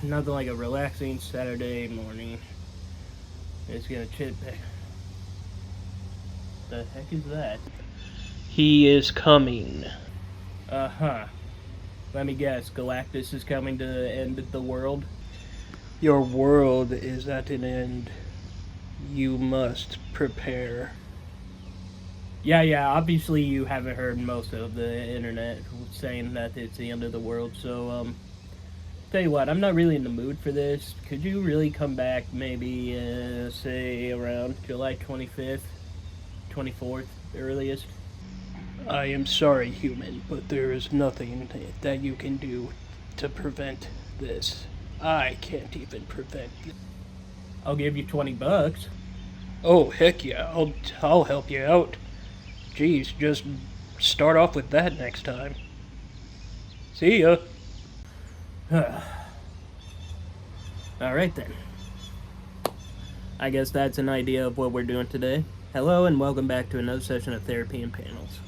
Nothing like a relaxing Saturday morning. It's gonna chit. The heck is that? He is coming. Uh-huh. Let me guess, Galactus is coming to end the world? Your world is at an end. You must prepare. Yeah, obviously you haven't heard most of the internet saying that it's the end of the world, so, tell you what, I'm not really in the mood for this. Could you really come back maybe, say, around July 25th, 24th, earliest? I am sorry, human, but there is nothing that you can do to prevent this. I can't even prevent it. I'll give you $20. Oh, heck yeah, I'll help you out. Geez, just start off with that next time. See ya. Alright then. I guess that's an idea of what we're doing today. Hello and welcome back to another session of Therapy and Panels.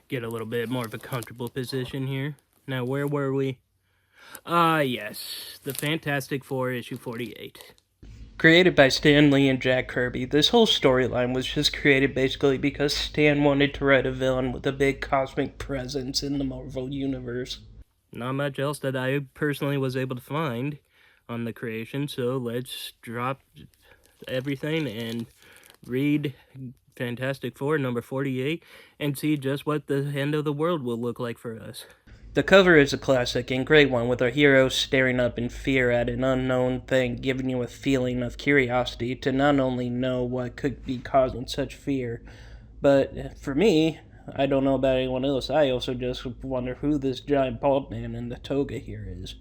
Get a little bit more of a comfortable position here. Now, where were we? Yes, the Fantastic Four, issue 48. Created by Stan Lee and Jack Kirby, this whole storyline was just created basically because Stan wanted to write a villain with a big cosmic presence in the Marvel Universe. Not much else that I personally was able to find on the creation, so let's drop everything and read Fantastic Four number 48 and see just what the end of the world will look like for us. The cover is a classic and great one, with our hero staring up in fear at an unknown thing, giving you a feeling of curiosity to not only know what could be causing such fear, but for me, I don't know about anyone else, I also just wonder who this giant bald man in the toga here is.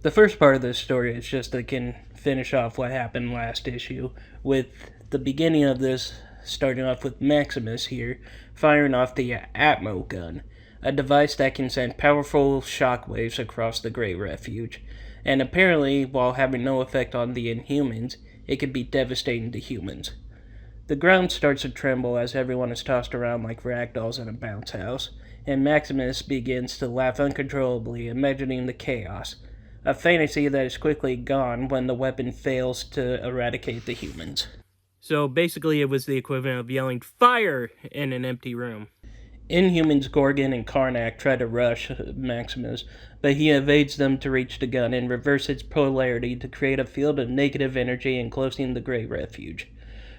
The first part of this story is just to can finish off what happened last issue, with the beginning of this starting off with Maximus here firing off the Atmo gun, a device that can send powerful shockwaves across the Great Refuge, and apparently, while having no effect on the Inhumans, it could be devastating to humans. The ground starts to tremble as everyone is tossed around like ragdolls in a bounce house, and Maximus begins to laugh uncontrollably, imagining the chaos, a fantasy that is quickly gone when the weapon fails to eradicate the humans. So basically, it was the equivalent of yelling "fire" in an empty room. Inhumans Gorgon and Karnak try to rush Maximus, but he evades them to reach the gun and reverse its polarity to create a field of negative energy enclosing the Great Refuge.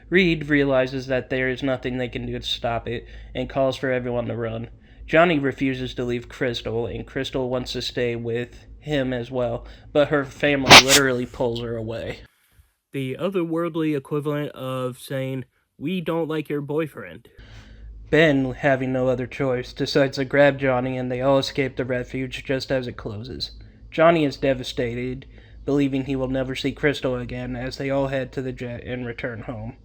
Reed realizes that there is nothing they can do to stop it and calls for everyone to run. Johnny refuses to leave Crystal, and Crystal wants to stay with him as well, but her family literally pulls her away. The otherworldly equivalent of saying, "We don't like your boyfriend." Ben, having no other choice, decides to grab Johnny and they all escape the refuge just as it closes. Johnny is devastated, believing he will never see Crystal again as they all head to the jet and return home.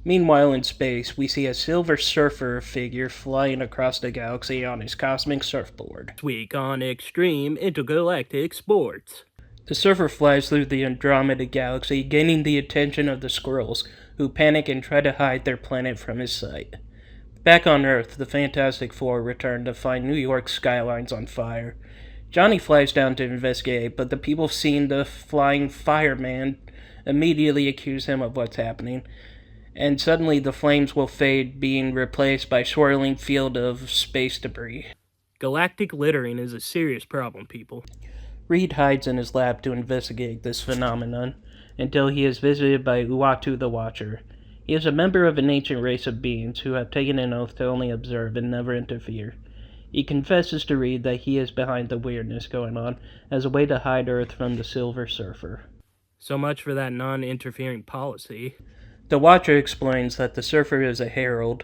Meanwhile, in space, we see a Silver Surfer figure flying across the galaxy on his cosmic surfboard. This week on Extreme Intergalactic Sports. The surfer flies through the Andromeda galaxy, gaining the attention of the Skrulls, who panic and try to hide their planet from his sight. Back on Earth, the Fantastic Four return to find New York's skylines on fire. Johnny flies down to investigate, but the people seeing the flying fireman immediately accuse him of what's happening, and suddenly the flames will fade, being replaced by swirling field of space debris. Galactic littering is a serious problem, people. Reed hides in his lab to investigate this phenomenon until he is visited by Uatu the Watcher. He is a member of an ancient race of beings who have taken an oath to only observe and never interfere. He confesses to Reed that he is behind the weirdness going on as a way to hide Earth from the Silver Surfer. So much for that non-interfering policy. The Watcher explains that the Surfer is a herald,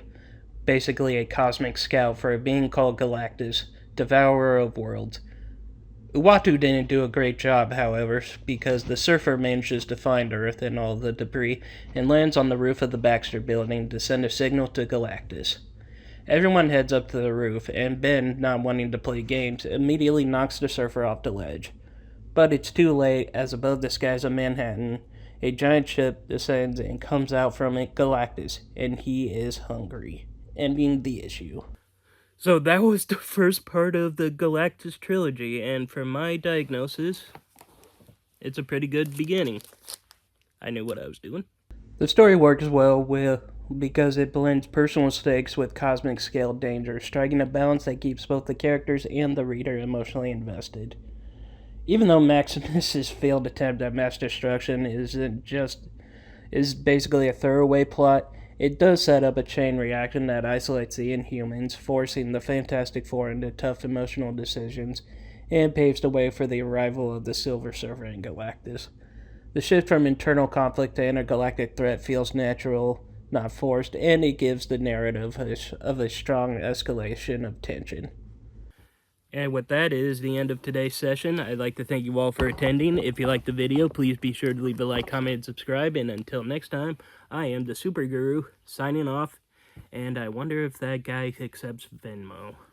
basically a cosmic scout for a being called Galactus, devourer of worlds. Uatu didn't do a great job, however, because the Surfer manages to find Earth and all the debris and lands on the roof of the Baxter building to send a signal to Galactus. Everyone heads up to the roof, and Ben, not wanting to play games, immediately knocks the Surfer off the ledge. But it's too late, as above the skies of Manhattan, A giant ship descends and comes out from it Galactus, and he is hungry, ending the issue. So that was the first part of the Galactus trilogy, and from my diagnosis, it's a pretty good beginning. I knew what I was doing. The story works well because it blends personal stakes with cosmic scale danger, striking a balance that keeps both the characters and the reader emotionally invested. Even though Maximus's failed attempt at mass destruction is basically a throwaway plot, it does set up a chain reaction that isolates the Inhumans, forcing the Fantastic Four into tough emotional decisions, and paves the way for the arrival of the Silver Surfer and Galactus. The shift from internal conflict to intergalactic threat feels natural, not forced, and it gives the narrative of a strong escalation of tension. And with that is the end of today's session. I'd like to thank you all for attending. If you liked the video, please be sure to leave a like, comment, and subscribe. And until next time, I am the Super Guru, signing off. And I wonder if that guy accepts Venmo.